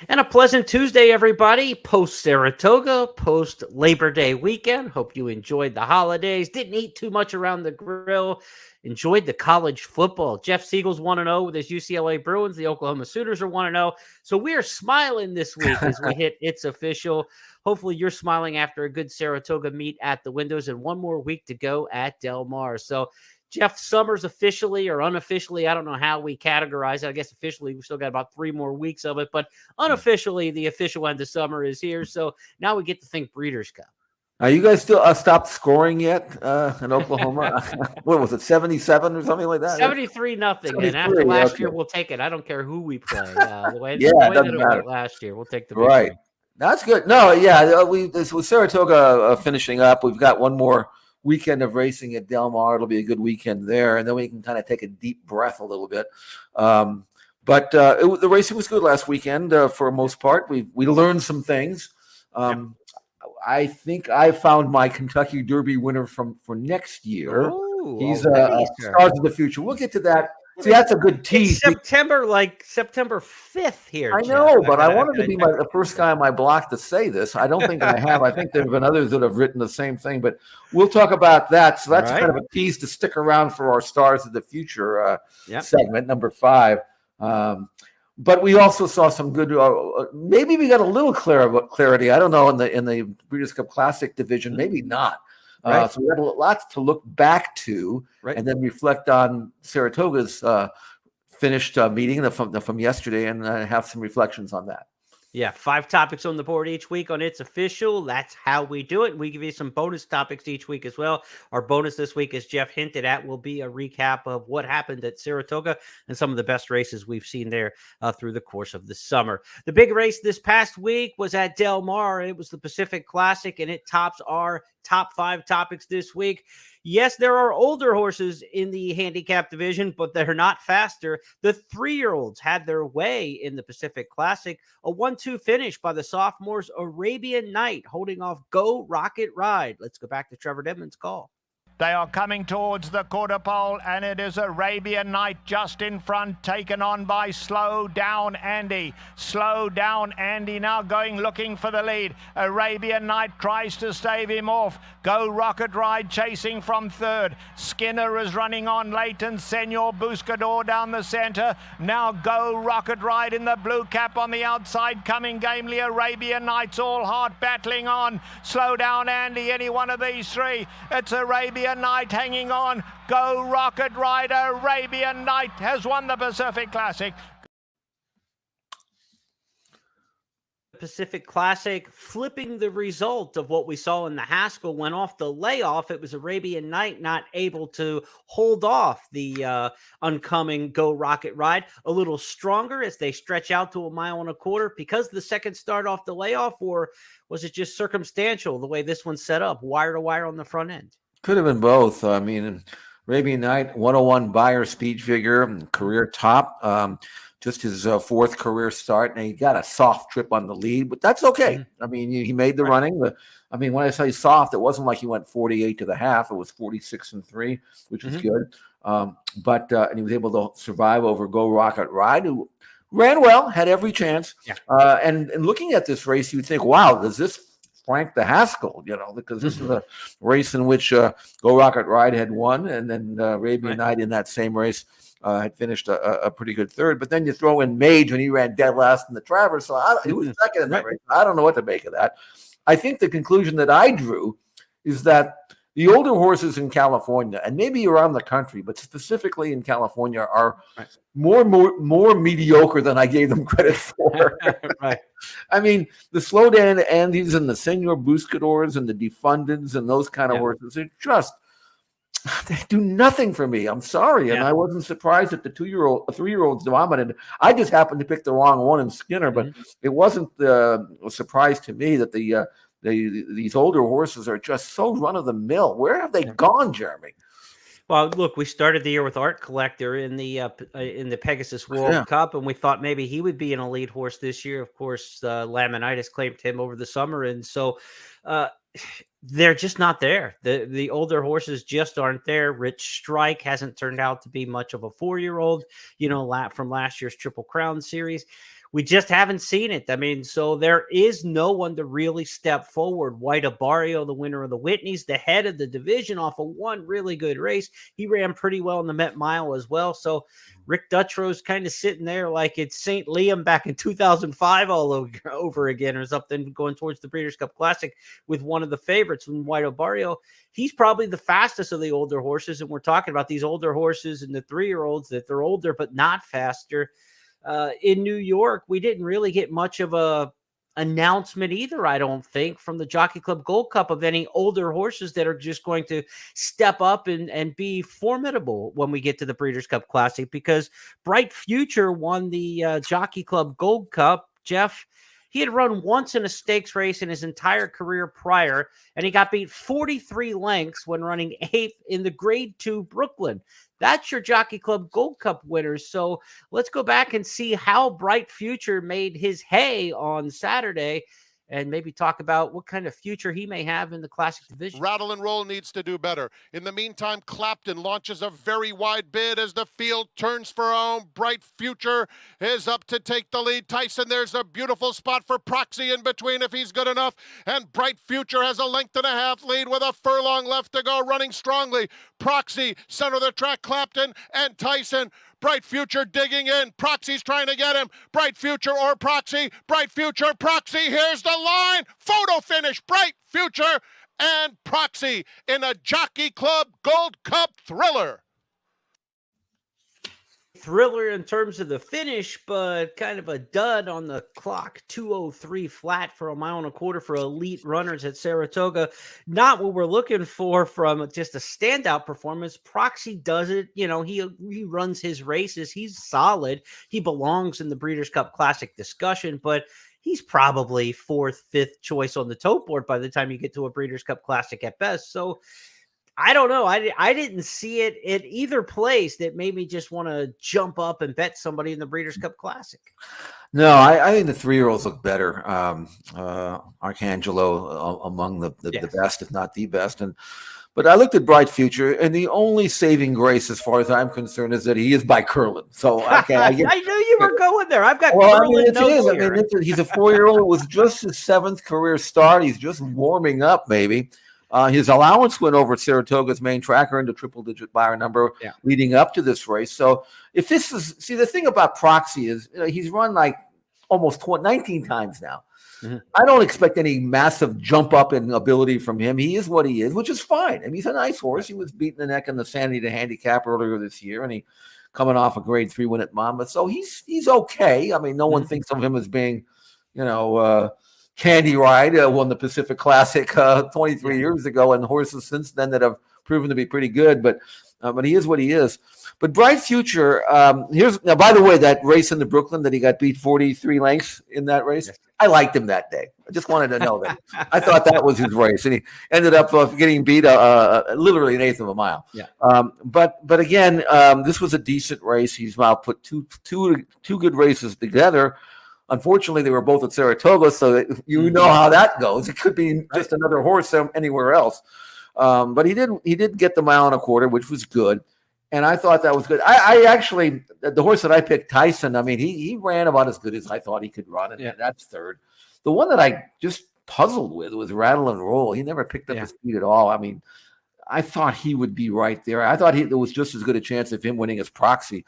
And a pleasant Tuesday, everybody. Post Saratoga, post Labor Day weekend. Hope you enjoyed the holidays. Didn't eat too much around the grill. Enjoyed the college football. Jeff Siegel's 1-0 with his UCLA Bruins. The Oklahoma Sooners are 1-0. So we are smiling this week as we hit It's Official. Hopefully you're smiling after a good Saratoga meet at the windows and one more week to go at Del Mar. So Jeff, summer's officially or unofficially, I don't know how we categorize it. I guess officially we still got about 3 more weeks of it, but unofficially the official end of summer is here. So now we get to think Breeders' Cup. You guys still stopped scoring yet in Oklahoma? What was it, 77 or something like that? 73-0. And after last year, we'll take it. I don't care who we play. The way it doesn't matter. Last year, we'll take the right. That's good. No, yeah, this was Saratoga finishing up. We've got one more weekend of racing at Del Mar. It'll be a good weekend there, and then we can kind of take a deep breath a little bit. But the racing was good last weekend for the most part. We learned some things. I think I found my Kentucky Derby winner for next year. Ooh, he's Stars of the Future. We'll get to that. See, that's a good tease. It's September 5th here. I know, but I wanted to be the first guy on my block to say this. I don't think I have. I think there have been others that have written the same thing, but we'll talk about that. So that's kind of a tease to stick around for our Stars of the Future segment, number 5. But we also saw some good. Maybe we got a little clarity. I don't know in the Breeders' Cup Classic division. Maybe not. So we had lots to look back to, and then reflect on Saratoga's finished meeting from yesterday, and have some reflections on that. Yeah, 5 topics on the board each week on It's Official. That's how we do it. We give you some bonus topics each week as well. Our bonus this week, as Jeff hinted at, will be a recap of what happened at Saratoga and some of the best races we've seen there through the course of the summer. The big race this past week was at Del Mar. It was the Pacific Classic, and it tops our top 5 topics this week. Yes, there are older horses in the handicap division, but they're not faster. The 3-year-olds had their way in the Pacific Classic. A 1-2 finish by the sophomores Arabian Night, holding off Go Rocket Ride. Let's go back to Trevor Dedman's call. They are coming towards the quarter pole, and it is Arabian Night just in front, taken on by Slow Down Andy. Slow Down Andy now looking for the lead. Arabian Night tries to stave him off. Go Rocket Ride chasing from 3rd. Skinner is running on late, and Senor Buscador down the center. Now Go Rocket Ride in the blue cap on the outside, coming gamely. Arabian Night's all hard battling on. Slow Down Andy, any one of these 3. It's Arabian Night hanging on. Go Rocket Ride. Arabian Night has won the Pacific Classic. Pacific Classic flipping the result of what we saw in the Haskell. Went off the layoff. It was Arabian Night not able to hold off the oncoming Go Rocket Ride. A little stronger as they stretch out to 1.25 miles because the second start off the layoff, or was it just circumstantial the way this one's set up, wire to wire on the front end? Could have been both. I mean, Arabian Night, 101 Beyer speed figure, career top. Just his 4th career start, and he got a soft trip on the lead, but that's okay. I mean, he made the running. When I say soft, it wasn't like he went 48 to the half. It was 46-3, which is good. And he was able to survive over Go Rocket Ride, who ran well, had every chance. And looking at this race, you would think, wow, does this Frank the Haskell, because this is a race in which Go Rocket Ride had won, and then Arabian Night in that same race had finished a pretty good 3rd. But then you throw in Mage when he ran dead last in the Travers, so he was 2nd in that race. I don't know what to make of that. I think the conclusion that I drew is that the older horses in California, and maybe around the country, but specifically in California, are more mediocre than I gave them credit for. I mean, the Slow Down Andys and the Senor Buscadors and the Defundeds and those kind of horses are just, they do nothing for me. I'm sorry. And I wasn't surprised that the 3-year-olds dominated. I just happened to pick the wrong one in Skinner, but it wasn't a surprise to me that these older horses are just so run-of-the-mill. Where have they gone, Jeremy? Well, look, we started the year with Art Collector in the Pegasus World Cup, and we thought maybe he would be an elite horse this year. Of course, Laminitis claimed him over the summer, and so they're just not there. The older horses just aren't there. Rich Strike hasn't turned out to be much of a 4-year-old, from last year's Triple Crown series. we just haven't seen it. I mean, so there is no one to really step forward. White Abario, the winner of the Whitneys, the head of the division off of one really good race. He ran pretty well in the Met Mile as well. So Rick Dutro's kind of sitting there like it's St. Liam back in 2005 all over again or something, going towards the Breeders' Cup Classic with one of the favorites, when White Abario. He's probably the fastest of the older horses, and we're talking about these older horses and the 3-year-olds that they're older but not faster. In New York, we didn't really get much of a announcement either, I don't think, from the Jockey Club Gold Cup of any older horses that are just going to step up and be formidable when we get to the Breeders' Cup Classic, because Bright Future won the Jockey Club Gold Cup. Jeff, he had run once in a stakes race in his entire career prior, and he got beat 43 lengths when running 8th in the Grade 2 Brooklyn. That's your Jockey Club Gold Cup winners. So let's go back and see how Bright Future made his hay on Saturday, and maybe talk about what kind of future he may have in the Classic division. Rattle and Roll needs to do better. In the meantime, Clapton launches a very wide bid as the field turns for home. Bright Future is up to take the lead. Tyson, there's a beautiful spot for Proxy in between if he's good enough. And Bright Future has a 1.5 length lead with a furlong left to go, running strongly. Proxy, center of the track, Clapton and Tyson. Bright Future digging in. Proxy's trying to get him. Bright Future or Proxy. Bright Future, Proxy. Here's the line. Photo finish. Bright Future and Proxy in a Jockey Club Gold Cup thriller. Thriller in terms of the finish, but kind of a dud on the clock. 2:03 flat for a 1.25 miles for elite runners at Saratoga. Not what we're looking for from just a standout performance. Proxy does it. You know, he runs his races. He's solid. He belongs in the Breeders' Cup Classic discussion, but he's probably 4th, 5th choice on the tote board by the time you get to a Breeders' Cup Classic at best. So I don't know. I didn't see it at either place that made me just want to jump up and bet somebody in the Breeders' Cup Classic. No, I think the 3-year-olds look better. Arcangelo among the best, if not the best. But I looked at Bright Future, and the only saving grace, as far as I'm concerned, is that he is by Curlin. So okay, I knew you were going there. I've got Curlin notes here. He's a 4-year-old. It was just his 7th career start. He's just warming up, maybe. His allowance went over Saratoga's main tracker into triple-digit buyer number leading up to this race. So if this is – see, the thing about Proxy is he's run like almost 19 times now. Mm-hmm. I don't expect any massive jump up in ability from him. He is what he is, which is fine. I mean, he's a nice horse. He was beating the neck in the Sandy to Handicap earlier this year, and he coming off a Grade 3 win at Monmouth. So he's okay. I mean, no one thinks of him as being, Candy Ride won the Pacific Classic 23 years ago, and horses since then that have proven to be pretty good. But he is what he is. But Bright Future, now, by the way, that race in the Brooklyn that he got beat 43 lengths in that race, I liked him that day. I just wanted to know that. I thought that was his race, and he ended up getting beat literally 1/8 of a mile. Yeah. But again, this was a decent race. He's now put two good races together. Unfortunately, they were both at Saratoga, so you know how that goes. It could be just another horse anywhere else. But he did get the 1.25 miles, which was good. And I thought that was good. I actually, the horse that I picked, Tyson, I mean, he ran about as good as I thought he could run, and that's 3rd. The one that I just puzzled with was Rattle and Roll. He never picked up his speed at all. I mean, I thought he would be right there. I thought there was just as good a chance of him winning as Proxy.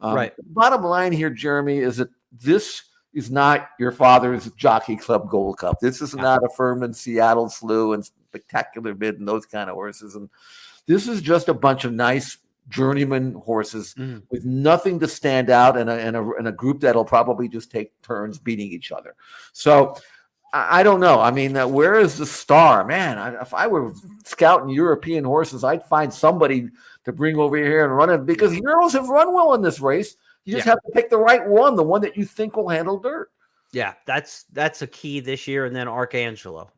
Right. Bottom line here, Jeremy, is that this is not your father's Jockey Club Gold Cup. This is not a Furman, Seattle Slew, and Spectacular Bid and those kind of horses. And this is just a bunch of nice journeyman horses with nothing to stand out, and a group that'll probably just take turns beating each other. So I don't know. I mean, where is the star? Man, if I were scouting European horses, I'd find somebody to bring over here and run it, because Euros have run well in this race. You just have to pick the right one, the one that you think will handle dirt. Yeah, that's a key this year. And then Arcangelo,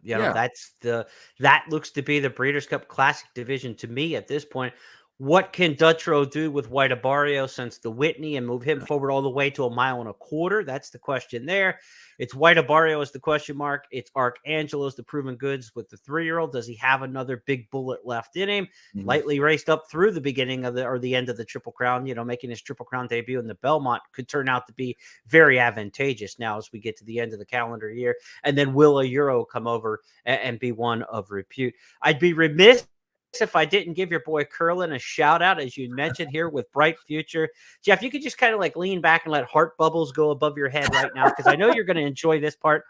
that looks to be the Breeders' Cup Classic division to me at this point. What can Dutrow do with White Abarrio since the Whitney and move him forward all the way to 1.25 miles? That's the question there. It's White Abarrio is the question mark. It's Arcangelo's the proven goods with the 3-year-old. Does he have another big bullet left in him? Mhm. Lightly raced up through the beginning of the end of the Triple Crown, making his Triple Crown debut in the Belmont could turn out to be very advantageous now as we get to the end of the calendar year. And then will a Euro come over and be one of repute? I'd be remiss if I didn't give your boy Curlin a shout out, as you mentioned here with Bright Future. Jeff, you could just kind of like lean back and let heart bubbles go above your head right now, because I know you're going to enjoy this part.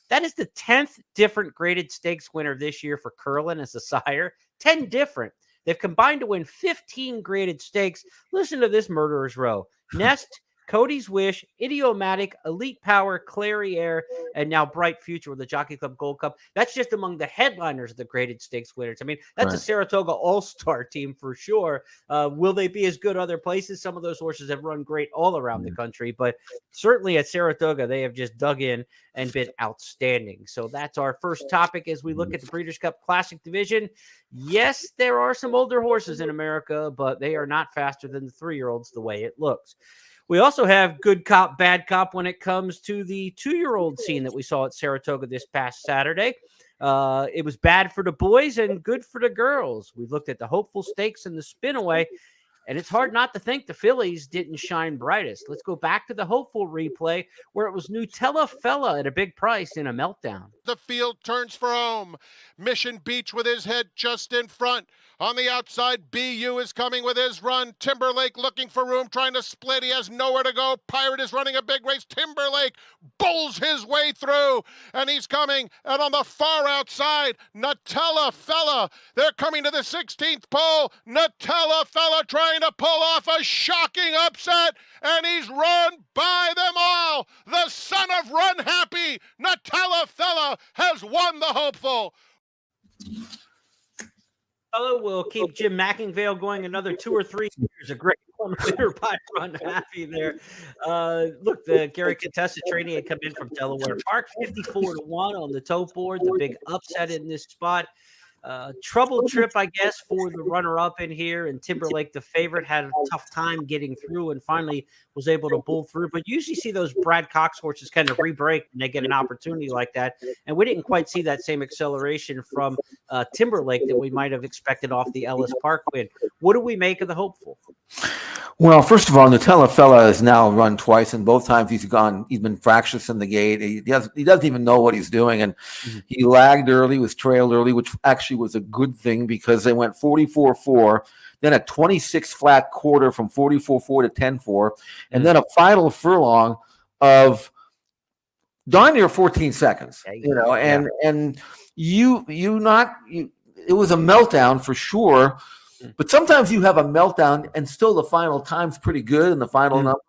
That is the 10th different graded stakes winner this year for Curlin as a sire. 10 different. They've combined to win 15 graded stakes. Listen to this murderer's row. Nest, Cody's Wish, Idiomatic, Elite Power, Clariere, and now Bright Future with the Jockey Club Gold Cup. That's just among the headliners of the graded stakes winners. I mean, that's a Saratoga all-star team for sure. Will they be as good other places? Some of those horses have run great all around the country, but certainly at Saratoga, they have just dug in and been outstanding. So that's our first topic as we look at the Breeders' Cup Classic Division. Yes, there are some older horses in America, but they are not faster than the 3-year-olds the way it looks. We also have good cop, bad cop when it comes to the 2-year-old scene that we saw at Saratoga this past Saturday. It was bad for the boys and good for the girls. We looked at the hopeful stakes and the spinaway, and it's hard not to think the fillies didn't shine brightest. Let's go back to the hopeful replay where it was Nutella Fella at a big price in a meltdown. The field turns for home. Mission Beach with his head just in front. On the outside, BU is coming with his run. Timberlake looking for room, trying to split. He has nowhere to go. Pirate is running a big race. Timberlake bowls his way through, and he's coming. And on the far outside, Nutella Fella. They're coming to the 16th pole. Nutella Fella trying to pull off a shocking upset, and he's run by them all. The son of Run Happy, Nutella Fella, has won the hopeful. Fellow will keep Jim McIngvale going another 2 or 3 years. A great one winner by Run Happy there. Look, the Gary Contessa training had come in from Delaware Park, 54-1 on the toe board. The big upset in this spot. Trouble trip, I guess, for the runner-up in here, and Timberlake, the favorite, had a tough time getting through and finally was able to bull through. But you usually see those Brad Cox horses kind of re-break when they get an opportunity like that, and we didn't quite see that same acceleration from Timberlake that we might have expected off the Ellis Park win. What do we make of the hopeful? Well, first of all, Nutella Fella has now run twice, and both times he's been fractious in the gate. He doesn't even know what he's doing, and he lagged early, was trailed early, which actually was a good thing because they went 44-4, then a 26 flat quarter from 44-4 to 10-4, and then a final furlong of darn near 14 seconds. It was a meltdown for sure. But sometimes you have a meltdown and still the final time's pretty good and the final number.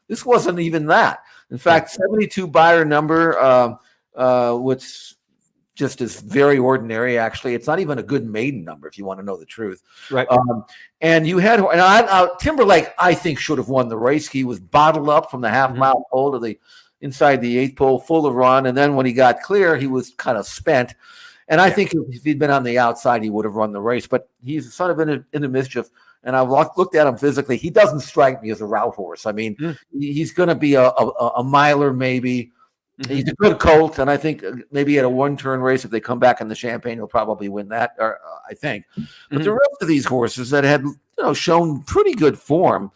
This wasn't even that. In fact, 72 buyer number, which just is very ordinary, actually. It's not even a good maiden number, if you want to know the truth. Right. And you had Timberlake, I think, should have won the race. He was bottled up from the half-mile pole to the inside the 8th pole, full of run. And then when he got clear, he was kind of spent. And I think if he'd been on the outside, he would have run the race. But he's sort of in the mischief. And I've looked at him physically. He doesn't strike me as a route horse. I mean, he's going to be a miler maybe. He's a good colt. And I think maybe at a one-turn race, if they come back in the Champagne, he'll probably win that, I think. But the rest of these horses that had shown pretty good form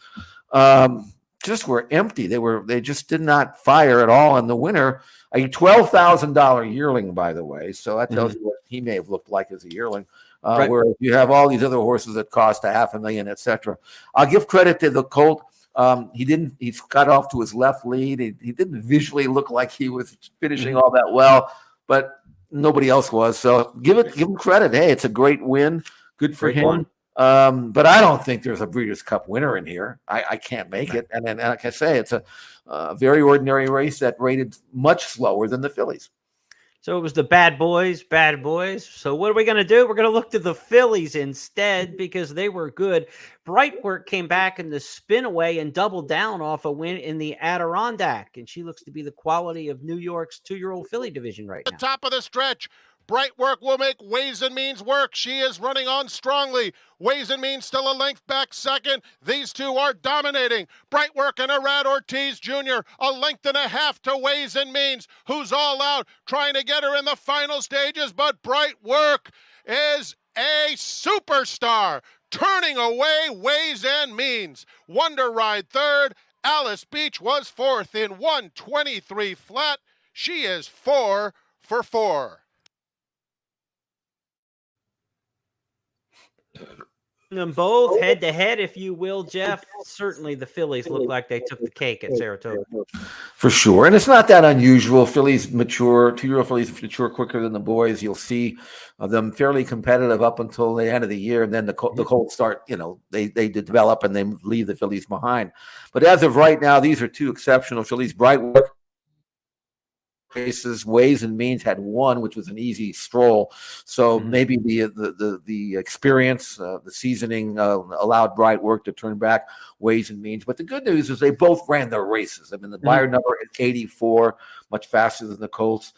just were empty. They just did not fire at all. And the winner, a $12,000 yearling, by the way. So that tells you what he may have looked like as a yearling. Where you have all these other horses that cost $500,000, etc. I'll give credit to the colt. He's got off to his left lead. He didn't visually look like he was finishing all that well, but nobody else was. So give him credit. Hey, it's a great win. Good for him. But I don't think there's a Breeders' Cup winner in here. I can't make it. And then, like I say, it's a very ordinary race that rated much slower than the fillies. So it was the bad boys. So what are we going to do? We're going to look to the fillies instead because they were good. Brightwork came back in the spin away and doubled down off a win in the Adirondack. And she looks to be the quality of New York's 2-year-old filly division right now. The top of the stretch. Bright Work will make Ways and Means work. She is running on strongly. Ways and Means still a length back second. These two are dominating. Bright Work and Arad Ortiz Jr. a length and a half to Ways and Means, who's all out trying to get her in the final stages, but Bright Work is a superstar, turning away Ways and Means. Wonder Ride third. Alice Beach was fourth in 1:23 flat. She is 4 for 4. Them both head to head, if you will, Jeff. Certainly the fillies look like they took the cake at Saratoga. For sure. And it's not that unusual. Fillies mature, 2-year-old fillies mature quicker than the boys. You'll see them fairly competitive up until the end of the year. And then the colts start, they develop and they leave the fillies behind. But as of right now, these are two exceptional fillies. Bright Work races. Ways and Means had one, which was an easy stroll. So maybe the experience, the seasoning allowed Bright Work to turn back Ways and Means. But the good news is they both ran their races. I mean, the buyer number is 84, much faster than the colts.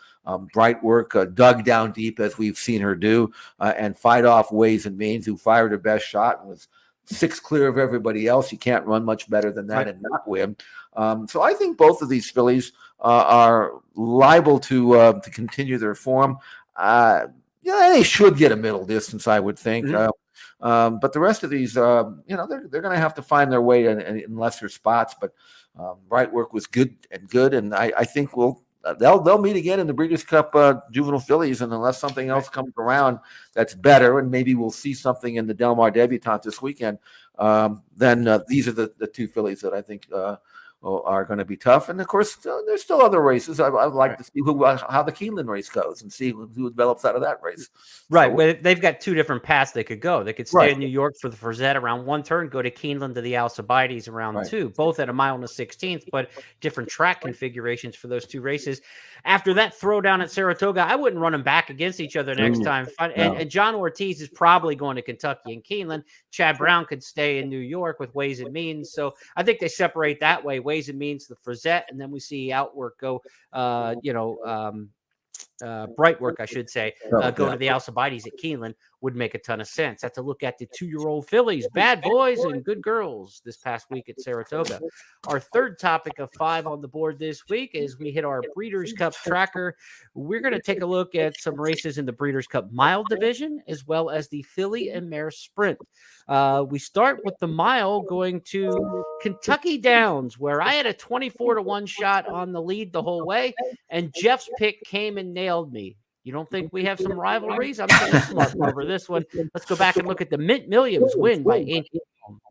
Bright Work dug down deep, as we've seen her do, and fight off Ways and Means, who fired her best shot and was 6 clear of everybody else. You can't run much better than that and not win. So I think both of these fillies are liable to continue their form. They should get a middle distance, I would think. But the rest of these, they're going to have to find their way in lesser spots. But Bright Work was good, and I think they'll meet again in the Breeders' Cup Juvenile Fillies, and unless something else comes around that's better, and maybe we'll see something in the Del Mar Debutante this weekend, then these are the two fillies that I think are going to be tough. And of course, there's still other races. I'd like to see how the Keeneland race goes and see who develops out of that race. Right. So, Well, they've got two different paths they could go. They could stay in New York for the Frazette around one turn, go to Keeneland to the Alcibiades around two, both at a mile and a 16th, but different track configurations for those two races. After that throwdown at Saratoga, I wouldn't run them back against each other next time. And John Ortiz is probably going to Kentucky and Keeneland. Chad Brown could stay in New York with Ways and Means. So I think they separate that way. Ways and Means, the Frazette, and then we see Outwork go, Bright Work, I should say, go to the Alcibiades at Keeneland would make a ton of sense. That's a look at the 2-year-old fillies, bad boys and good girls this past week at Saratoga. Our third topic of 5 on the board this week is we hit our Breeders' Cup tracker. We're going to take a look at some races in the Breeders' Cup Mile division, as well as the Filly and Mare Sprint. We start with the mile going to Kentucky Downs, where I had a 24-1 shot on the lead the whole way, and Jeff's pick came and nailed me. You don't think we have some rivalries? I'm going to smart over this one. Let's go back and look at the Mint Millions win by Ancient Rome.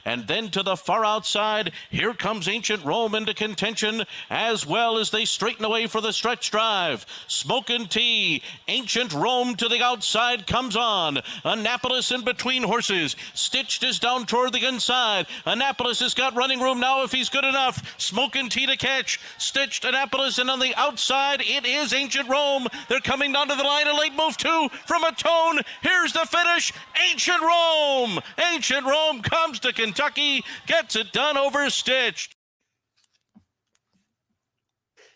And then to the far outside, here comes Ancient Rome into contention, as well as they straighten away for the stretch drive. Smokin' Tea, Ancient Rome to the outside comes on. Annapolis in between horses. Stitched is down toward the inside. Annapolis has got running room now if he's good enough. Smokin' Tea to catch. Stitched Annapolis, and on the outside, it is Ancient Rome. They're coming down to the line. A late move too from a tone. Here's the finish. Ancient Rome. Ancient Rome comes to Kentucky, gets it done over Stitched.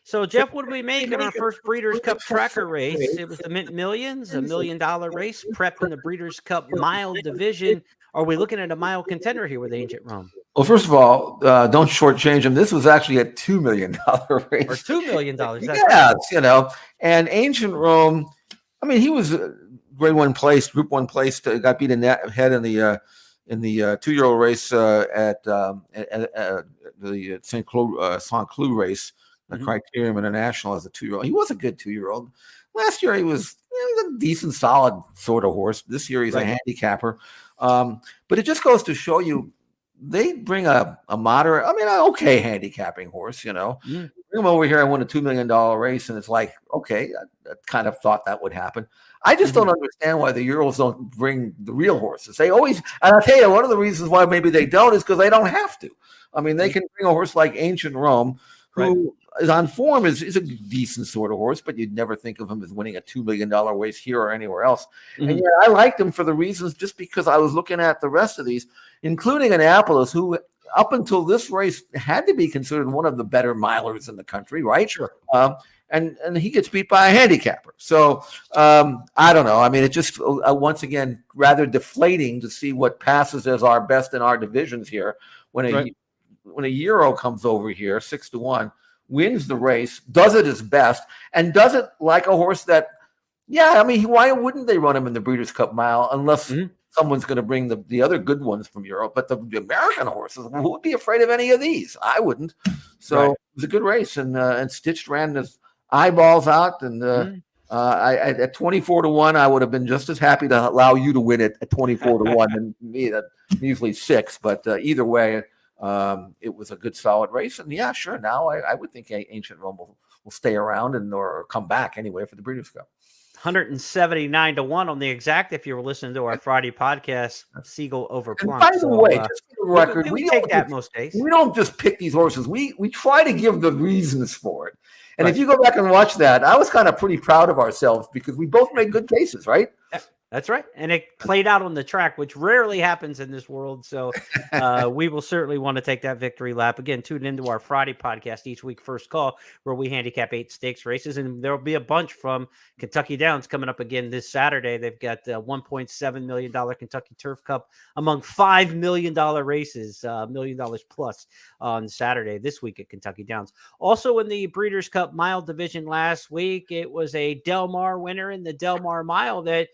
So, Jeff, what did we make in our first Breeders' Cup tracker race? It was the Mint Millions, $1 million race, prepped in the Breeders' Cup Mile division. Are we looking at a mile contender here with Ancient Rome? Well, first of all, don't shortchange him. This was actually a $2 million race. Or $2 million. Yes, and Ancient Rome, I mean, he was grade 1 place, group 1 place, got beat in that head in the 2-year-old race at the St. Cloud race, the Criterium International as a 2-year-old. He was a good 2-year-old. Last year he was a decent, solid sort of horse. This year he's a handicapper. But it just goes to show you they bring a moderate, okay handicapping horse, Bring him over here and win a $2 million race, and it's like, okay, I kind of thought that would happen. I just don't understand why the Euros don't bring the real horses. They always, and I'll tell you, one of the reasons why maybe they don't is because they don't have to. I mean, they can bring a horse like Ancient Rome, who is on form, is a decent sort of horse, but you'd never think of him as winning a $2 million race here or anywhere else. And yet I liked him for the reasons, just because I was looking at the rest of these, including Annapolis, who up until this race had to be considered one of the better milers in the country, right? Sure. and he gets beat by a handicapper. So I don't know. I mean, it's just once again rather deflating to see what passes as our best in our divisions here when a Euro comes over here 6-1, wins the race, does it his best, and does it like a horse that, yeah, I mean, why wouldn't they run him in the Breeders' Cup Mile unless someone's going to bring the other good ones from Europe? But the American horses, who would be afraid of any of these? I wouldn't. So it was a good race, and Stitched ran his eyeballs out, and at 24-1, I would have been just as happy to allow you to win it at 24-1 and me at usually 6. But either way, it was a good, solid race. And yeah, sure. Now I would think Ancient Rome will stay around or come back anyway for the Breeders' Cup. 179-1 on the exact. If you were listening to our Friday podcast, Siegel over Plonk. By the way, just for the record, we take that most days. We don't just pick these horses. We try to give the reasons for it. And if you go back and watch that, I was kind of pretty proud of ourselves because we both made good cases, right? That's right. And it played out on the track, which rarely happens in this world. So we will certainly want to take that victory lap. Again, tune into our Friday podcast each week, First Call, where we handicap 8 stakes races. And there will be a bunch from Kentucky Downs coming up again this Saturday. They've got $1.7 million Kentucky Turf Cup among $5 million races, $1 million plus on Saturday this week at Kentucky Downs. Also in the Breeders' Cup Mile division last week, it was a Del Mar winner in the Del Mar Mile that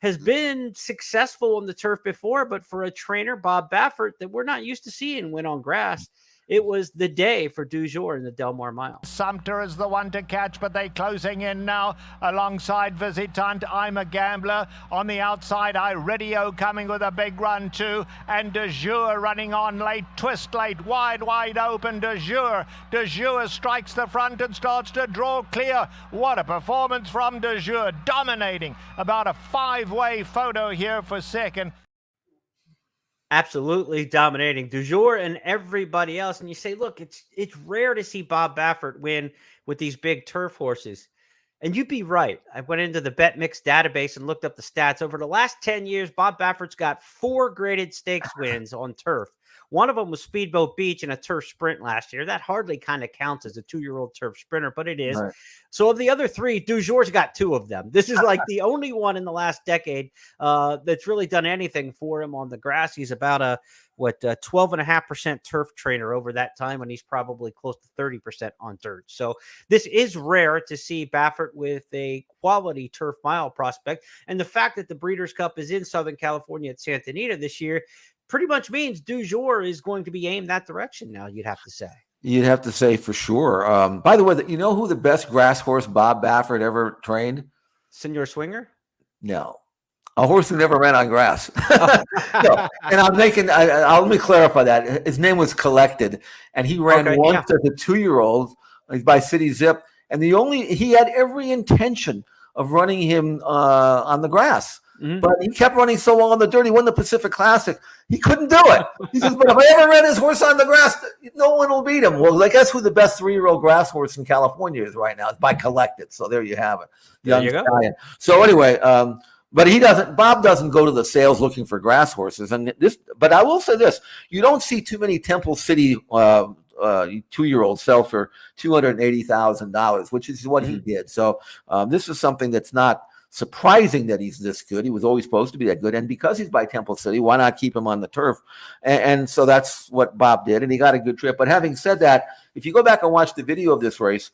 has been successful on the turf before, but for a trainer, Bob Baffert, that we're not used to seeing win on grass, it was the day for Du Jour in the Del Mar Mile. Sumter is the one to catch, but they're closing in now alongside Visitant. I'm a Gambler. On the outside, Iridio coming with a big run too, and Du Jour running on late, twist late, wide open. Du Jour strikes the front and starts to draw clear. What a performance from Du Jour, dominating. About a 5-way photo here for second. Absolutely dominating Du Jour and everybody else. And you say, look, it's rare to see Bob Baffert win with these big turf horses. And you'd be right. I went into the BetMix database and looked up the stats. Over the last 10 years, Bob Baffert's got 4 graded stakes wins on turf. One of them was Speedboat Beach in a turf sprint last year. That hardly kind of counts as a 2-year-old turf sprinter, but it is. Right. So of the other 3, Du Jour's got 2 of them. This is like the only one in the last decade that's really done anything for him on the grass. He's about a 12.5% turf trainer over that time, and he's probably close to 30% on dirt. So this is rare to see Baffert with a quality turf mile prospect. And the fact that the Breeders' Cup is in Southern California at Santa Anita this year pretty much means Du Jour is going to be aimed that direction now, you'd have to say. You'd have to say for sure. By the way, you know who the best grass horse Bob Baffert ever trained? Senor Swinger? No. A horse who never ran on grass. No. And let me clarify that. His name was Collected, and he ran once as a 2-year-old by City Zip, and he had every intention of running him on the grass. Mm-hmm. But he kept running so well on the dirt. He won the Pacific Classic. He couldn't do it. He says, but if I ever ran his horse on the grass, no one will beat him. Well, I guess who the best 3-year-old grass horse in California is right now. It's by Collected. So there you have it. There you go. So anyway, but Bob doesn't go to the sales looking for grass horses. But I will say this, you don't see too many Temple City 2-year-olds sell for $280,000, which is what he did. So this is something that's not surprising that he's this good. He was always supposed to be that good. And because he's by Temple City, why not keep him on the turf? And so that's what Bob did. And he got a good trip. But having said that, if you go back and watch the video of this race,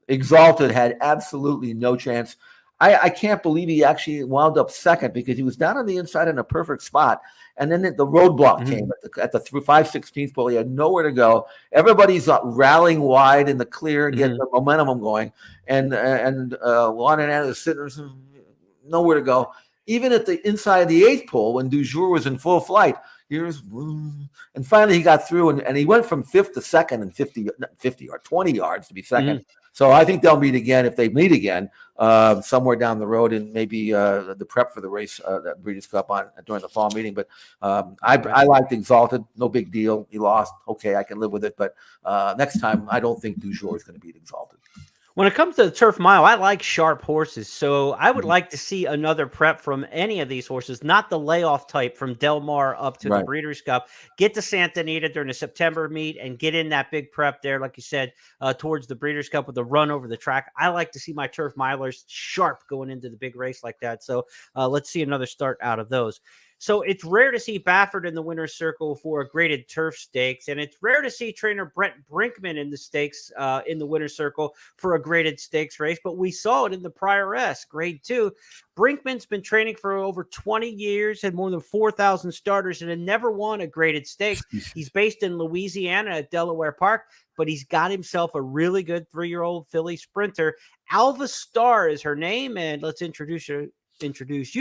Exalted had absolutely no chance. I can't believe he actually wound up second because he was down on the inside in a perfect spot. And then the roadblock came at the 5/16th pole. He had nowhere to go. Everybody's rallying wide in the clear, getting the momentum going. And Juan Hernandez is sitting there, nowhere to go. Even at the inside of the 8th pole, when Du Jour was in full flight, and finally he got through, and he went from 5th to 2nd and 50 or 20 yards to be second. So I think they'll meet again if they meet again somewhere down the road, and maybe the prep for the race, that Breeders' Cup during the fall meeting. But I liked Exalted. No big deal. He lost. Okay, I can live with it. But next time, I don't think Du Jour is going to beat Exalted. When it comes to the turf mile, I like sharp horses. So I would Mhm. like to see another prep from any of these horses, not the layoff type from Del Mar up to the Right. Breeders' Cup. Get to Santa Anita during the September meet and get in that big prep there, like you said, towards the Breeders' Cup with a run over the track. I like to see my turf milers sharp going into the big race like that. So let's see another start out of those. So it's rare to see Baffert in the winner's circle for a graded turf stakes, and it's rare to see trainer Brent Brinkman in the stakes in the winner's circle for a graded stakes race, but we saw it in the prior S, grade 2. Brinkman's been training for over 20 years, had more than 4,000 starters, and had never won a graded stakes. He's based in Louisiana at Delaware Park, but he's got himself a really good 3-year-old filly sprinter. Alva Star is her name, and let's introduce you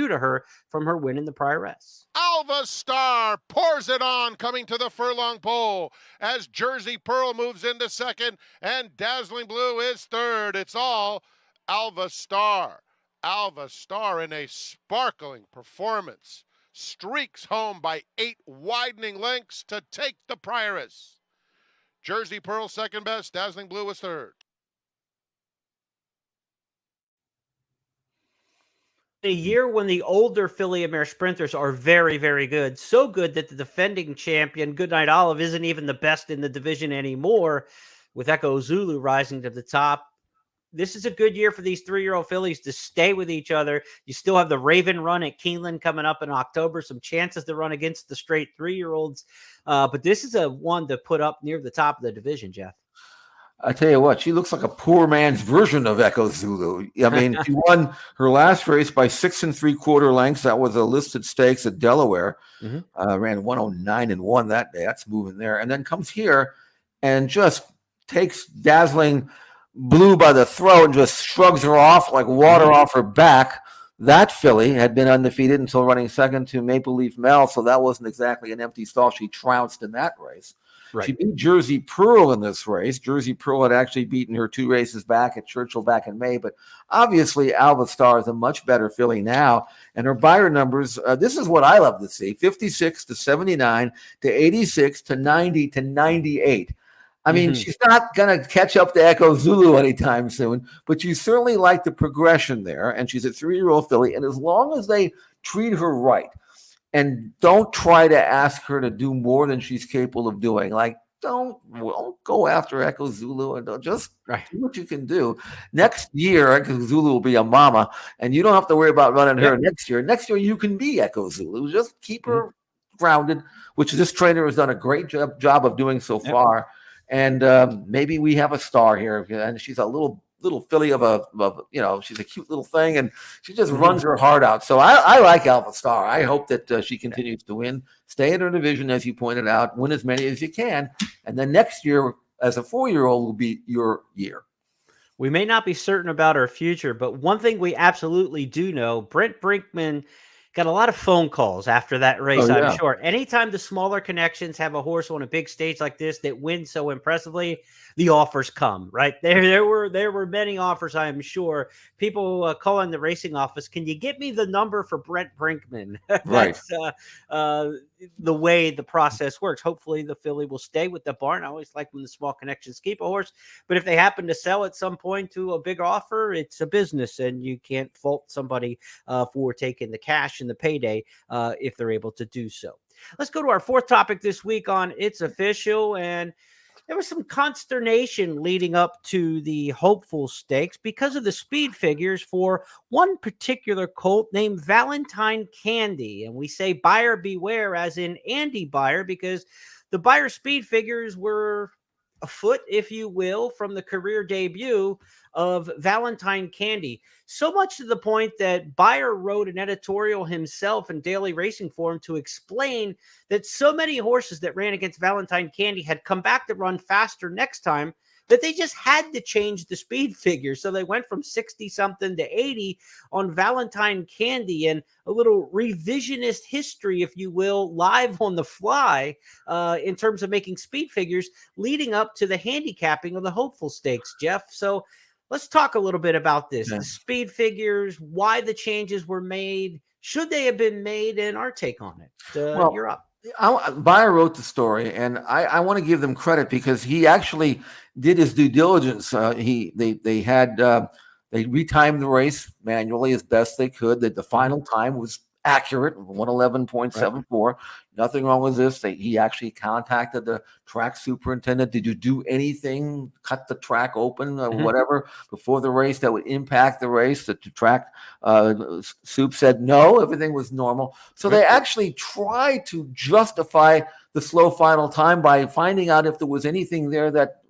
to her from her win in the prior S. Alva Star pours it on, coming to the furlong pole as Jersey Pearl moves into second and Dazzling Blue is third. It's all Alva Star. Alva Star in a sparkling performance streaks home by 8 widening lengths to take the Prioress. Jersey Pearl second best, Dazzling Blue was third. A year when the older filly and mare sprinters are very, very good. So good that the defending champion, Goodnight Olive, isn't even the best in the division anymore, with Echo Zulu rising to the top. This is a good year for these 3-year-old fillies to stay with each other. You still have the Raven run at Keeneland coming up in October, some chances to run against the straight 3-year-olds. But this is a one to put up near the top of the division, Jeff. I tell you what, she looks like a poor man's version of Echo Zulu. I mean, she won her last race by 6 3/4 lengths. That was a listed stakes at Delaware. Ran 109 and won that day. That's moving there. And then comes here and just takes Dazzling Blue by the throat and just shrugs her off like water off her back. That filly had been undefeated until running second to Maple Leaf Mel, so that wasn't exactly an empty stall. She trounced in that race. Right. She beat Jersey Pearl in this race. Jersey Pearl had actually beaten her 2 races back at Churchill back in May, but obviously Alva Star is a much better filly now, and her buyer numbers, this is what I love to see, 56 to 79 to 86 to 90 to 98. I mean, she's not going to catch up to Echo Zulu anytime soon, but you certainly like the progression there, and she's a 3-year-old filly, and as long as they treat her right, and don't try to ask her to do more than she's capable of doing. Like, don't go after Echo Zulu and don't just do what you can do. Next year, Echo Zulu will be a mama, and you don't have to worry about running her next year. Next year, you can be Echo Zulu. Just keep her grounded, which this trainer has done a great job of doing so far. And maybe we have a star here. And she's a little filly of she's a cute little thing, and she just runs her heart out. So I like Alva Star. I hope that she continues to win, stay in her division, as you pointed out, win as many as you can. And then next year, as a 4-year-old, will be your year. We may not be certain about our future, but one thing we absolutely do know, Brent Brinkman got a lot of phone calls after that race, I'm sure. Anytime the smaller connections have a horse on a big stage like this that wins so impressively, the offers come, right? There were many offers, I am sure. People calling the racing office, can you get me the number for Brent Brinkman? That's the way the process works. Hopefully the filly will stay with the barn. I always like when the small connections keep a horse, but if they happen to sell at some point to a big offer, it's a business, and you can't fault somebody for taking the cash and the payday if they're able to do so. Let's go to our 4th topic this week on It's Official, and there was some consternation leading up to the Hopeful Stakes because of the speed figures for one particular colt named Valentine Candy. And we say buyer beware, as in Andy Buyer, because the buyer speed figures were afoot, if you will, from the career debut of Valentine Candy. So much to the point that Buyer wrote an editorial himself in Daily Racing Form to explain that so many horses that ran against Valentine Candy had come back to run faster next time that they just had to change the speed figure. So they went from 60-something to 80 on Valentine Candy, and a little revisionist history, if you will, live on the fly in terms of making speed figures leading up to the handicapping of the Hopeful Stakes, Jeff. So let's talk a little bit about this. The speed figures, why the changes were made, should they have been made, and our take on it. You're up. Bayer wrote the story, and I want to give them credit because he actually did his due diligence. They retimed the race manually as best they could. The final time was accurate, 111.74. Nothing wrong with this. He actually contacted the track superintendent. Did you do anything, cut the track open or whatever before the race that would impact the race? The track soup said no, everything was normal. So they actually tried to justify the slow final time by finding out if there was anything there that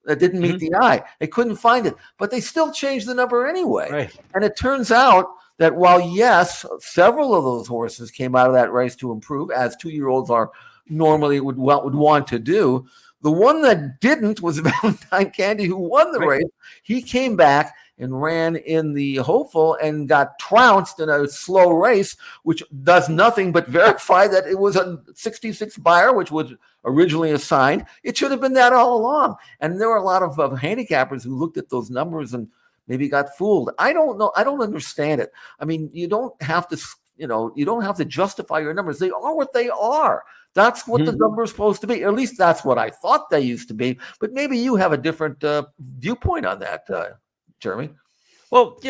didn't meet the eye. They couldn't find it, but they still changed the number anyway. Right. And it turns out that while, yes, several of those horses came out of that race to improve, as 2-year-olds are normally would want to do, the one that didn't was Valentine Candy, who won the race. He came back and ran in the hopeful and got trounced in a slow race, which does nothing but verify that it was a 66 Bayer, which was originally assigned. It should have been that all along. And there were a lot of handicappers who looked at those numbers and maybe got fooled. I don't know. I don't understand it. I mean, you don't have to justify your numbers. They are what they are. That's what the number is supposed to be. Or at least that's what I thought they used to be. But maybe you have a different viewpoint on that, Jeremy. Well,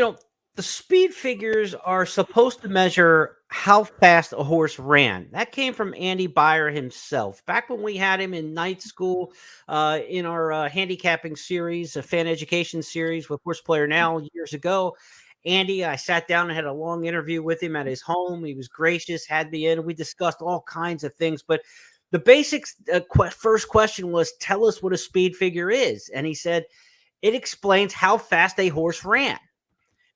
the speed figures are supposed to measure how fast a horse ran. That came from Andy Bayer himself. Back when we had him in night school in our handicapping series, a fan education series with Horse Player Now years ago, Andy, I sat down and had a long interview with him at his home. He was gracious, had me in. We discussed all kinds of things. But the basics, first question was, tell us what a speed figure is. And he said, it explains how fast a horse ran.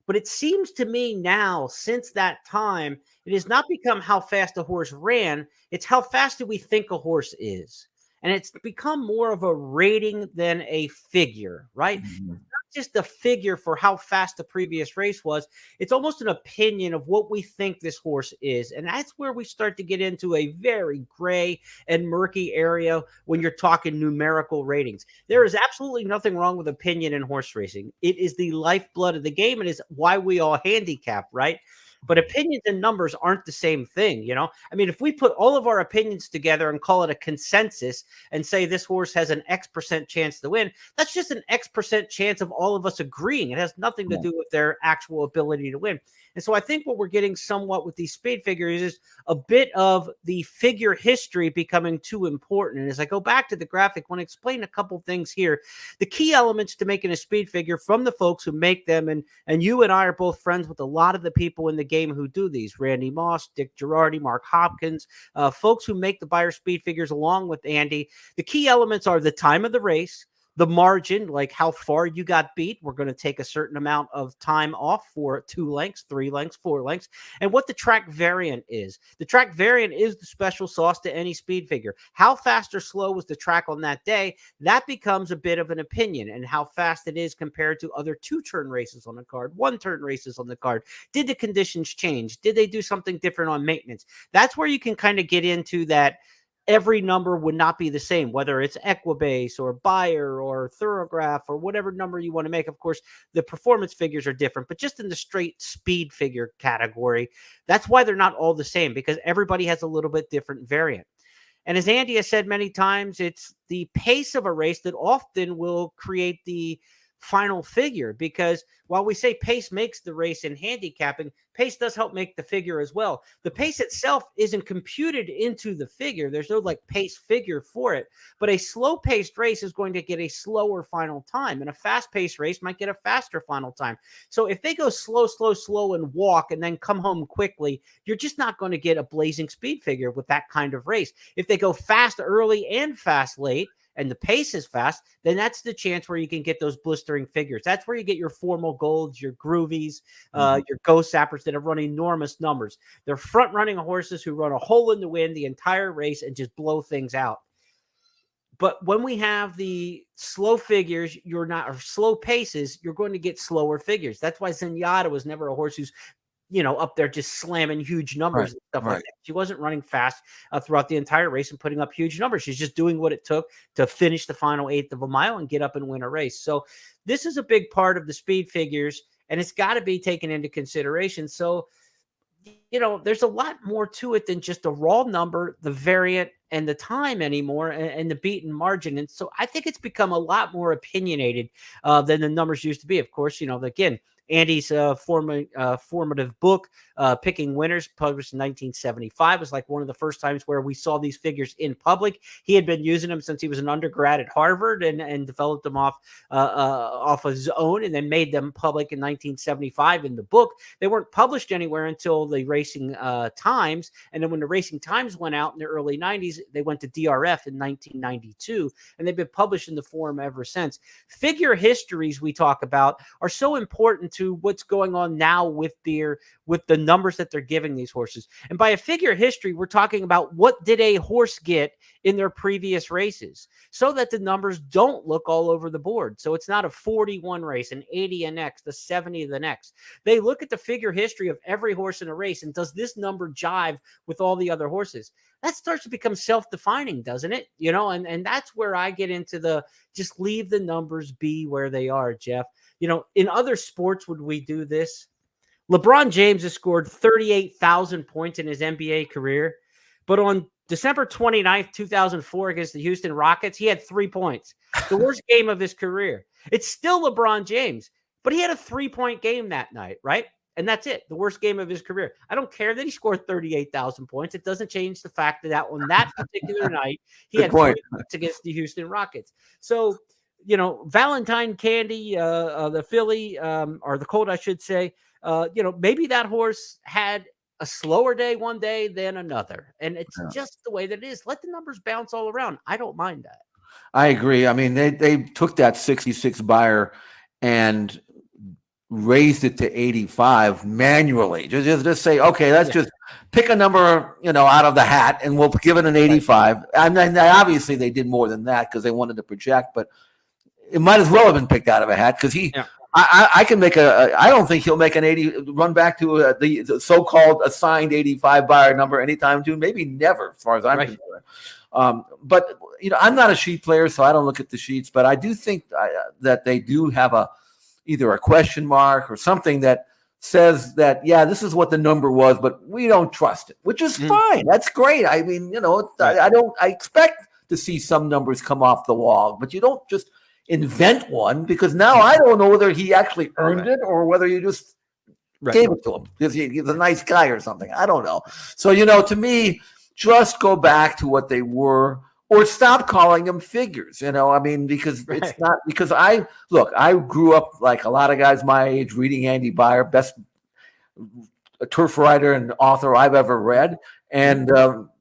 But it seems to me now, since that time, it has not become how fast a horse ran. It's how fast do we think a horse is. And it's become more of a rating than a figure, right? Not just a figure for how fast the previous race was. It's almost an opinion of what we think this horse is. And that's where we start to get into a very gray and murky area when you're talking numerical ratings. There is absolutely nothing wrong with opinion in horse racing. It is the lifeblood of the game. It is why we all handicap, right? But opinions and numbers aren't the same thing, I mean, if we put all of our opinions together and call it a consensus and say this horse has an X% chance to win, that's just an X% chance of all of us agreeing. It has nothing to do with their actual ability to win. And so I think what we're getting somewhat with these speed figures is a bit of the figure history becoming too important. And as I go back to the graphic, I want to explain a couple things here. The key elements to making a speed figure from the folks who make them, and you and I are both friends with a lot of the people in the game who do these, Randy Moss, Dick Girardi, Mark Hopkins, folks who make the Bayer speed figures along with Andy. The key elements are the time of the race, the margin, like how far you got beat. We're going to take a certain amount of time off for 2 lengths, 3 lengths, 4 lengths, and what the track variant is. The track variant is the special sauce to any speed figure. How fast or slow was the track on that day? That becomes a bit of an opinion, and how fast it is compared to other 2-turn races on the card, 1-turn races on the card. Did the conditions change? Did they do something different on maintenance? That's where you can kind of get into that. Every number would not be the same, whether it's Equibase or Bayer or Thorograph or whatever number you want to make. Of course, the performance figures are different, but just in the straight speed figure category, that's why they're not all the same, because everybody has a little bit different variant. And as Andy has said many times, it's the pace of a race that often will create the final figure, because while we say pace makes the race in handicapping, pace does help make the figure as well. The pace itself isn't computed into the figure. There's no pace figure for it, but a slow paced race is going to get a slower final time, and a fast paced race might get a faster final time. So if they go slow, slow, slow and walk and then come home quickly, you're just not going to get a blazing speed figure with that kind of race. If they go fast early and fast late, and the pace is fast, then that's the chance where you can get those blistering figures. That's where you get your formal golds, your groovies, your ghost sappers that have run enormous numbers. They're front running horses who run a hole in the wind the entire race and just blow things out. But when we have the slow figures, or slow paces, you're going to get slower figures. That's why Zenyatta was never a horse who's up there just slamming huge numbers and stuff like that. She wasn't running fast throughout the entire race and putting up huge numbers. She's just doing what it took to finish the final 1/8 of a mile and get up and win a race. So this is a big part of the speed figures, and it's got to be taken into consideration. So there's a lot more to it than just the raw number, the variant, and the time anymore, and the beaten margin. And so I think it's become a lot more opinionated than the numbers used to be. Of course, again, Andy's formative book, Picking Winners, published in 1975, was like one of the first times where we saw these figures in public. He had been using them since he was an undergrad at Harvard and developed them off his own, and then made them public in 1975 in the book. They weren't published anywhere until the Racing Times, and then when the Racing Times went out in the early 90s, they went to DRF in 1992, and they've been published in the form ever since. Figure histories we talk about are so important to what's going on now with the numbers that they're giving these horses. And by a figure history, we're talking about what did a horse get in their previous races, so that the numbers don't look all over the board. So it's not a 41 race, an 80 the next, the 70 the next. They look at the figure history of every horse in a race, and does this number jive with all the other horses? That starts to become self-defining, doesn't it? And that's where I get into the just leave the numbers be where they are, Jeff. In other sports, would we do this? LeBron James has scored 38,000 points in his NBA career, but on December 29th, 2004, against the Houston Rockets, he had 3 points. The worst game of his career. It's still LeBron James, but he had a 3-point game that night, right? And that's it. The worst game of his career. I don't care that he scored 38,000 points. It doesn't change the fact that on that particular night, he had 3 points against the Houston Rockets. So, Valentine Candy, the filly, or the colt, I should say, maybe that horse had a slower day one day than another. And it's just the way that it is. Let the numbers bounce all around. I don't mind that. I agree. I mean, they took that 66 buyer and raised it to 85 manually. Just say, okay, let's just pick a number, out of the hat, and we'll give it an 85. I mean, obviously they did more than that because they wanted to project, but it might as well have been picked out of a hat because I can make I don't think he'll make an 80 run back to the so-called assigned 85 buyer number anytime soon. Maybe never, as far as I'm concerned. But I'm not a sheet player, so I don't look at the sheets. But I do think that they do have either a question mark or something that says that this is what the number was, but we don't trust it, which is fine. That's great. I mean, I expect to see some numbers come off the wall, but you don't just invent one, because now I don't know whether he actually earned it or whether you just gave it to him because he's a nice guy or something. I don't know. So, to me, just go back to what they were, or stop calling them figures, because it's not, because I grew up like a lot of guys my age reading Andy Beyer, best turf writer and author I've ever read. And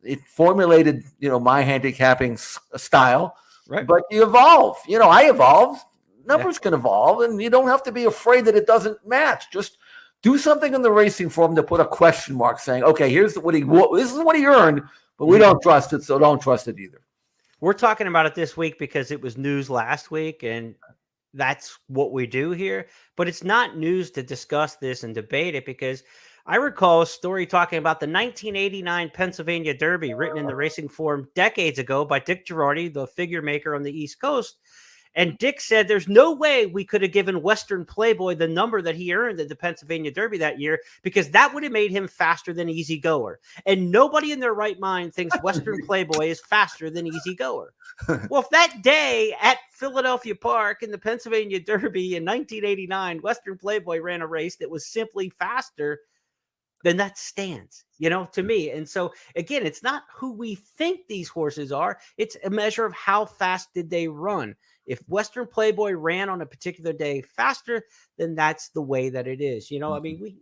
it formulated, my handicapping style. Right. But you evolve. I evolve. Numbers can evolve, and you don't have to be afraid that it doesn't match. Just do something in the racing form to put a question mark saying, okay, this is what he earned, but we don't trust it, so don't trust it either. We're talking about it this week because it was news last week, and that's what we do here. But it's not news to discuss this and debate it, because I recall a story talking about the 1989 Pennsylvania Derby, written in the racing form decades ago by Dick Girardi, the figure maker on the East Coast. And Dick said there's no way we could have given Western Playboy the number that he earned at the Pennsylvania Derby that year, because that would have made him faster than Easy Goer. And nobody in their right mind thinks Western Playboy is faster than Easy Goer. Well, if that day at Philadelphia Park in the Pennsylvania Derby in 1989, Western Playboy ran a race that was simply faster, then that stands, to me. And so, again, it's not who we think these horses are. It's a measure of how fast did they run. If Western Playboy ran on a particular day faster, then that's the way that it is. I mean,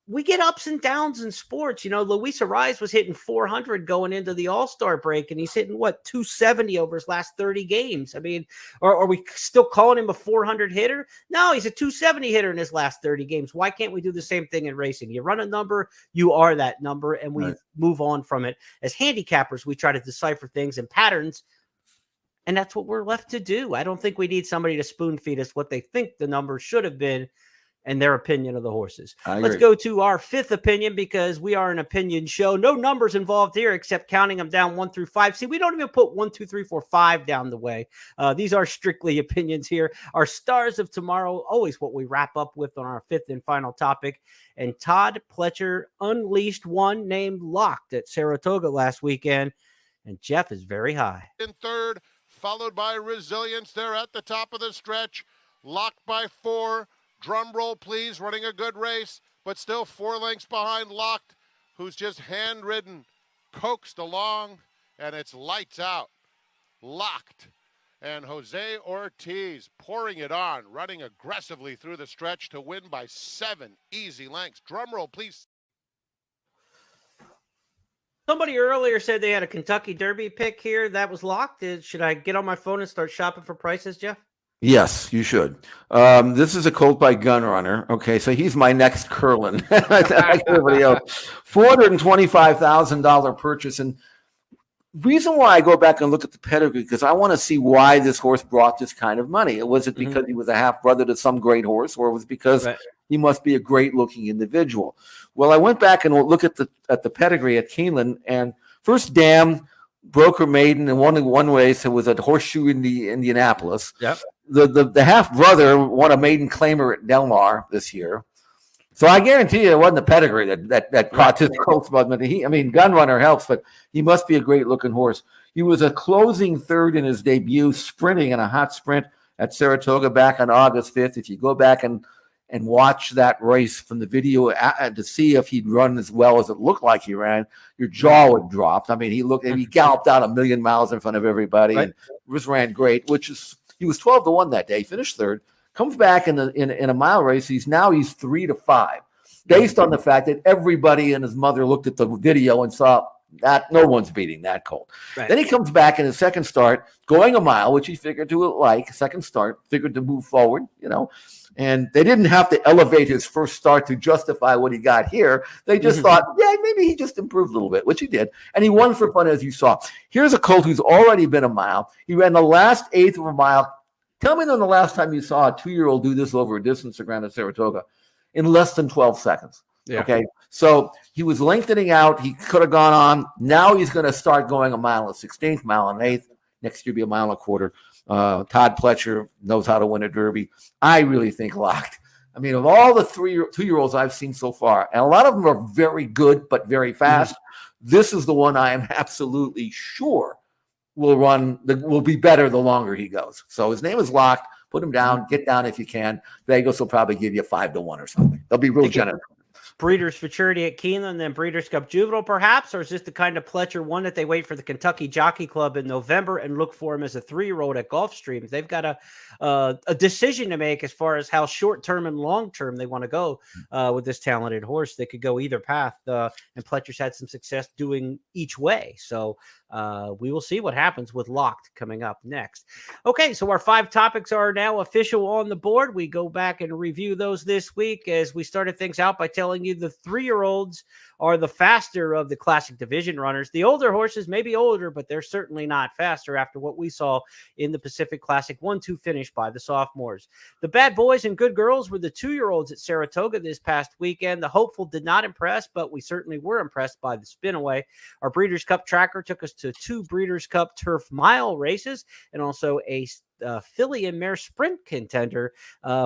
we get ups and downs in sports. Luis Ariz was hitting 400 going into the All-Star break, and he's hitting 270 over his last 30 games. I mean, are we still calling him a 400 hitter? No, he's a 270 hitter in his last 30 games. Why can't we do the same thing in racing? You run a number, you are that number, and we move on from it. As handicappers, we try to decipher things and patterns, and that's what we're left to do. I don't think we need somebody to spoon feed us what they think the number should have been. and their opinion of the horses. I Let's agree. go to our fifth opinion, because we are an opinion show. No numbers involved here except counting them down 1 through 5. See, we don't even put 1, 2, 3, 4, 5 down the way. These are strictly opinions here. Our stars of tomorrow, always what we wrap up with on our fifth and final topic. And Todd Pletcher unleashed one named Locked at Saratoga last weekend. And Jeff is very high. In third, followed by Resilience. They're at the top of the stretch. Locked by 4. Drum roll, please. Running a good race, but still 4 lengths behind Locked, who's just hand-ridden, coaxed along, and it's lights out. Locked. And Jose Ortiz pouring it on, running aggressively through the stretch to win by 7 easy lengths. Drum roll, please. Somebody earlier said they had a Kentucky Derby pick here. That was Locked. Should I get on my phone and start shopping for prices, Jeff? Yes, you should. This is a colt by Gunrunner. Okay, so he's my next Curlin. Like everybody else. $425,000 purchase. And reason why I go back and look at the pedigree, because I want to see why this horse brought this kind of money. Was it because he was a half brother to some great horse, or was it because he must be a great looking individual? Well, I went back and looked at the pedigree at Keeneland, and first dam broke her maiden in one race. It was a horseshoe in the Indianapolis. Yep. The half brother won a maiden claimer at Del Mar this year. So I guarantee you it wasn't the pedigree that caught his colt. Gunrunner helps, but he must be a great looking horse. He was a closing third in his debut, sprinting in a hot sprint at Saratoga back on August 5th. If you go back and watch that race from the video to see if he'd run as well as it looked like he ran, your jaw would drop. I mean, he galloped out 1,000,000 miles in front of everybody and just ran great, he was 12-1 that day. He finished third. Comes back in a mile race. He's 3-5, based on the fact that everybody and his mother looked at the video and saw that no one's beating that colt. Right. Then he comes back in his second start, going a mile, which he figured second start, figured to move forward, and they didn't have to elevate his first start to justify what he got here. They just thought, maybe he just improved a little bit, which he did. And he won for fun, as you saw. Here's a colt who's already been a mile. He ran the last eighth of a mile. Tell me when the last time you saw a 2-year-old do this over a distance around at Saratoga in less than 12 seconds. Yeah. Okay. So he was lengthening out. He could have gone on. Now he's going to start going a mile and 16th, mile and 8th. Next year, be a mile and a quarter. Todd Pletcher knows how to win a Derby. I really think Locked. I mean, of all the 2-year-olds I've seen so far, and a lot of them are very good but very fast, this is the one I am absolutely sure will be better the longer he goes. So his name is Locked. Put him down. Get down if you can. Vegas will probably give you 5-1 or something. They'll be real generous. Breeders' Futurity at Keeneland, then Breeders' Cup Juvenile, perhaps? Or is this the kind of Pletcher one that they wait for the Kentucky Jockey Club in November and look for him as a 3-year-old at Gulfstream? They've got a decision to make as far as how short-term and long-term they want to go with this talented horse. They could go either path, and Pletcher's had some success doing each way. So we will see what happens with Locked coming up next. Okay, so our 5 topics are now official on the board. We go back and review those this week, as we started things out by telling you the 3-year-olds are the faster of the classic division runners. The older horses may be older, but they're certainly not faster after what we saw in the Pacific Classic 1-2 finish by the sophomores. The bad boys and good girls were the 2-year-olds at Saratoga this past weekend. The hopeful did not impress, but we certainly were impressed by the spinaway. Our Breeders' Cup tracker took us to 2 Breeders' Cup Turf Mile races and also a filly and mare sprint contender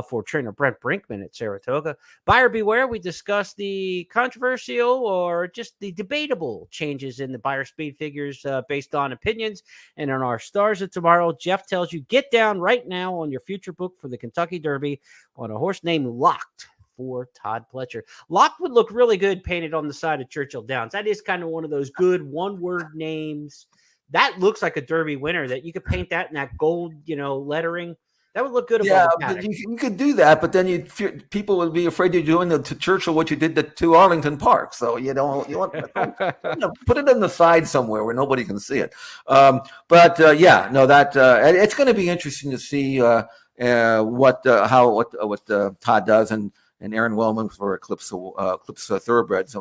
for trainer Brent Brinkman at Saratoga. Buyer beware, we discussed the controversial or just the debatable changes in the buyer speed figures based on opinions. And on our stars of tomorrow, Jeff tells you get down right now on your future book for the Kentucky Derby on a horse named Locked for Todd Pletcher. Locked would look really good painted on the side of Churchill Downs. That is kind of one of those good one-word names. That looks like a Derby winner that you could paint that in that gold, lettering. That would look good. Yeah, but you could do that, but then people would be afraid you're doing to Churchill what you did to Arlington Park. So you want put it in the side somewhere where nobody can see it. It's going to be interesting to see what Todd does and Aaron Wellman for Eclipse Thoroughbreds.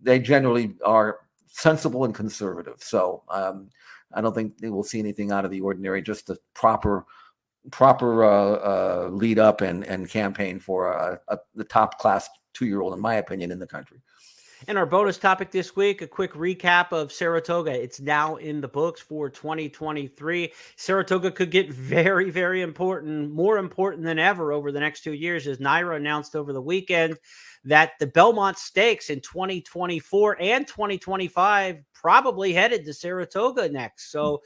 They generally are sensible and conservative. So I don't think they will see anything out of the ordinary, just the proper proper lead up and campaign for the top class 2-year-old, in my opinion, in the country. And our bonus topic this week, a quick recap of Saratoga. It's now in the books for 2023. Saratoga could get very, very important, more important than ever over the next 2 years, as Naira announced over the weekend that the Belmont Stakes in 2024 and 2025 probably headed to Saratoga next. So,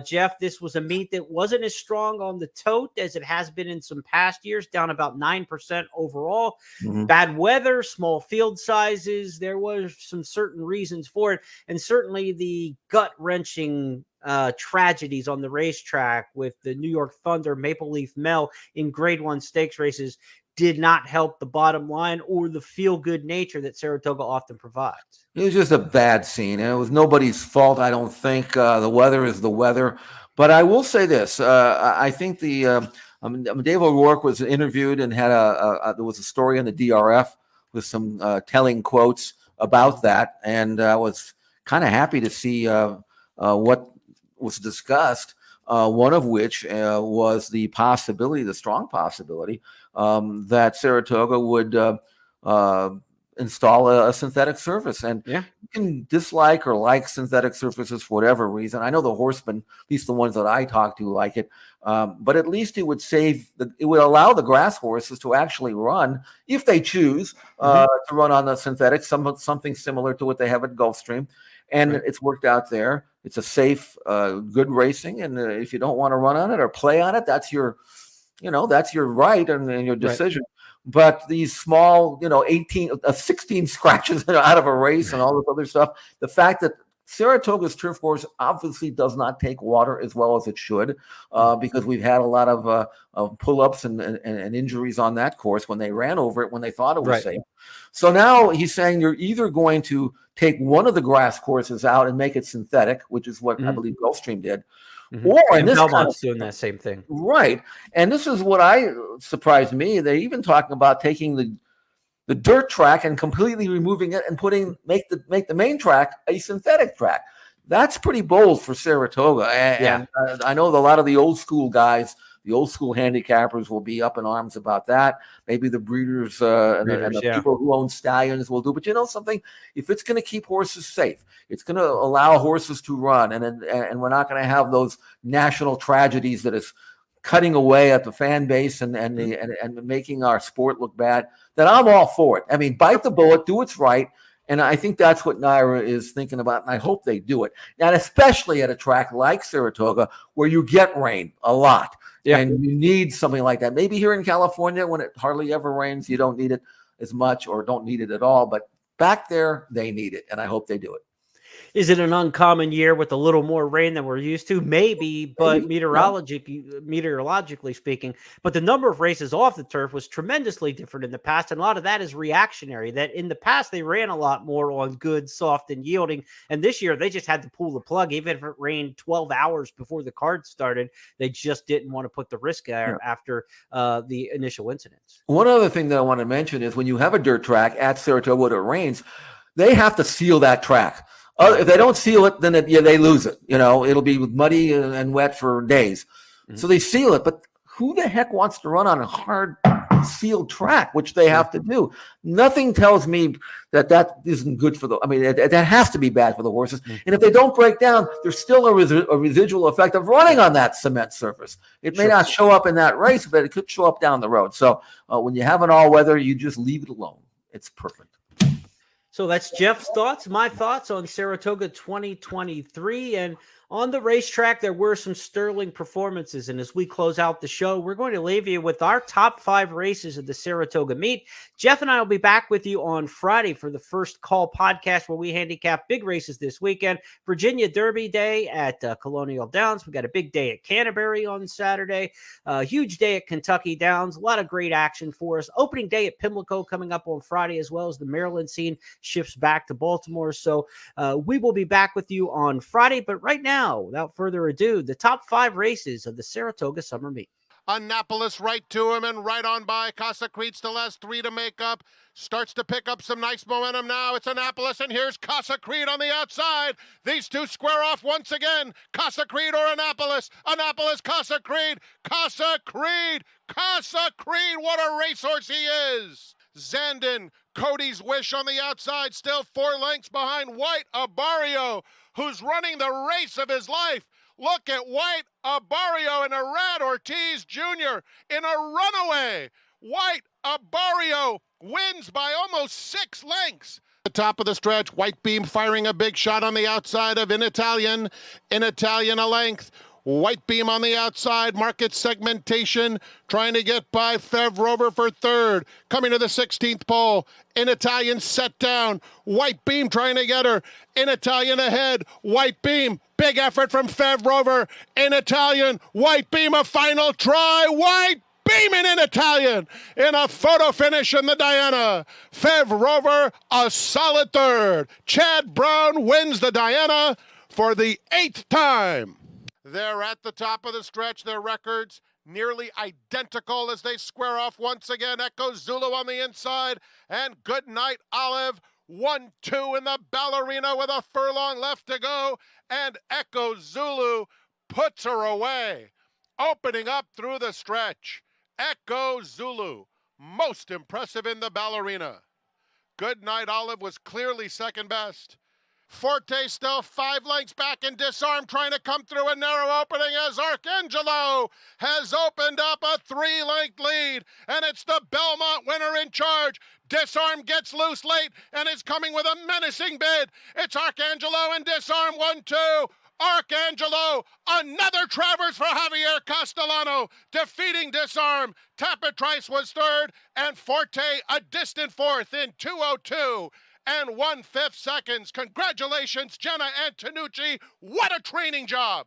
Jeff, this was a meet that wasn't as strong on the tote as it has been in some past years, down about 9% overall. Mm-hmm. Bad weather, small field sizes. There was some certain reasons for it. And certainly the gut-wrenching tragedies on the racetrack with the New York Thunder Maple Leaf Mel in Grade 1 stakes races did not help the bottom line or the feel-good nature that Saratoga often provides. It was just a bad scene, and it was nobody's fault, I don't think. The weather is the weather. But I will say this. I think Dave O'Rourke was interviewed and had there was a story on the DRF with some telling quotes about that, and I was kind of happy to see what was discussed, one of which was the strong possibility that Saratoga would install a synthetic surface. And you can dislike or like synthetic surfaces for whatever reason. I know the horsemen, at least the ones that I talk to, like it, but at least it would allow the grass horses to actually run, if they choose, to run on the synthetic, something similar to what they have at Gulfstream. And it's worked out there. It's a safe, good racing. And if you don't want to run on it or play on it, that's your right and your decision. Right. But these small, 16 scratches out of a race and all this other stuff, the fact that Saratoga's turf course obviously does not take water as well as it should, because we've had a lot of pull-ups and injuries on that course when they ran over it when they thought it was safe. So now he's saying you're either going to take one of the grass courses out and make it synthetic, which is what I believe Gulfstream did. Or in this Belmont's doing that same thing. Right. And this is what surprised me. They're even talking about taking the dirt track and completely removing it and make the main track a synthetic track. That's pretty bold for Saratoga. And I know a lot of the old school guys, the old school handicappers, will be up in arms about that. Maybe the breeders and the people who own stallions will do. But you know something? If it's going to keep horses safe, it's going to allow horses to run, and we're not going to have those national tragedies that is cutting away at the fan base and making our sport look bad, then I'm all for it. I mean, bite the bullet, do what's right. And I think that's what Naira is thinking about, and I hope they do it. And especially at a track like Saratoga, where you get rain a lot, and you need something like that. Maybe here in California, when it hardly ever rains, you don't need it as much or don't need it at all. But back there, they need it, and I hope they do it. Is it an uncommon year with a little more rain than we're used to? Maybe, but meteorologically speaking, but the number of races off the turf was tremendously different in the past. And a lot of that is reactionary, that in the past, they ran a lot more on good, soft, and yielding. And this year, they just had to pull the plug. Even if it rained 12 hours before the card started, they just didn't want to put the risk there after the initial incidents. One other thing that I want to mention is when you have a dirt track at Saratoga when it rains, they have to seal that track. If they don't seal it, then they lose it. It'll be muddy and wet for days. So they seal it. But who the heck wants to run on a hard sealed track, which they have to do? Nothing tells me that isn't good for that has to be bad for the horses. And if they don't break down, there's still a residual effect of running on that cement surface. It may not show up in that race, but it could show up down the road. So when you have an all-weather, you just leave it alone. It's perfect. So that's Jeff's thoughts, my thoughts on Saratoga 2023. And on the racetrack, there were some sterling performances. And as we close out the show, we're going to leave you with our top 5 races of the Saratoga meet. Jeff and I will be back with you on Friday for the First Call podcast, where we handicap big races this weekend. Virginia Derby Day at Colonial Downs. We got a big day at Canterbury on Saturday. A huge day at Kentucky Downs. A lot of great action for us. Opening day at Pimlico coming up on Friday, as well as the Maryland scene shifts back to Baltimore. So we will be back with you on Friday. But right now, without further ado, the top 5 races of the Saratoga Summer Meet. Annapolis right to him and right on by. Casa Creed still has 3 to make up. Starts to pick up some nice momentum now. It's Annapolis, and here's Casa Creed on the outside. These two square off once again. Casa Creed or Annapolis? Annapolis, Casa Creed. Casa Creed. Casa Creed. What a racehorse he is. Zandon, Cody's Wish on the outside, still 4 lengths behind White Abario, who's running the race of his life. Look at White Abario and Arad Ortiz Jr. in a runaway. White Abario wins by almost 6 lengths. The top of the stretch, White Beam firing a big shot on the outside of In Italian. In Italian a length. White Beam on the outside, market segmentation, trying to get by Fev Rover for 3rd. Coming to the 16th pole, In Italian set down. White Beam trying to get her. In Italian ahead, White Beam. Big effort from Fev Rover. In Italian, White Beam a final try. White Beam in Italian in a photo finish in the Diana. Fev Rover a solid 3rd. Chad Brown wins the Diana for the 8th time. They're at the top of the stretch. Their records nearly identical as they square off once again. Echo Zulu on the inside and Goodnight Olive 1-2 in the ballerina with a furlong left to go. And Echo Zulu puts her away. Opening up through the stretch. Echo Zulu, most impressive in the ballerina. Goodnight Olive was clearly second best. Forte still 5 lengths back in Disarm, trying to come through a narrow opening as Arcangelo has opened up a 3-length lead, and it's the Belmont winner in charge. Disarm gets loose late and is coming with a menacing bid. It's Arcangelo and Disarm 1-2. Arcangelo, another traverse for Javier Castellano, defeating Disarm. Tapit Trice was 3rd, and Forte a distant 4th in 2:02 and 1/5 seconds. Congratulations, Jenna Antonucci. What a training job.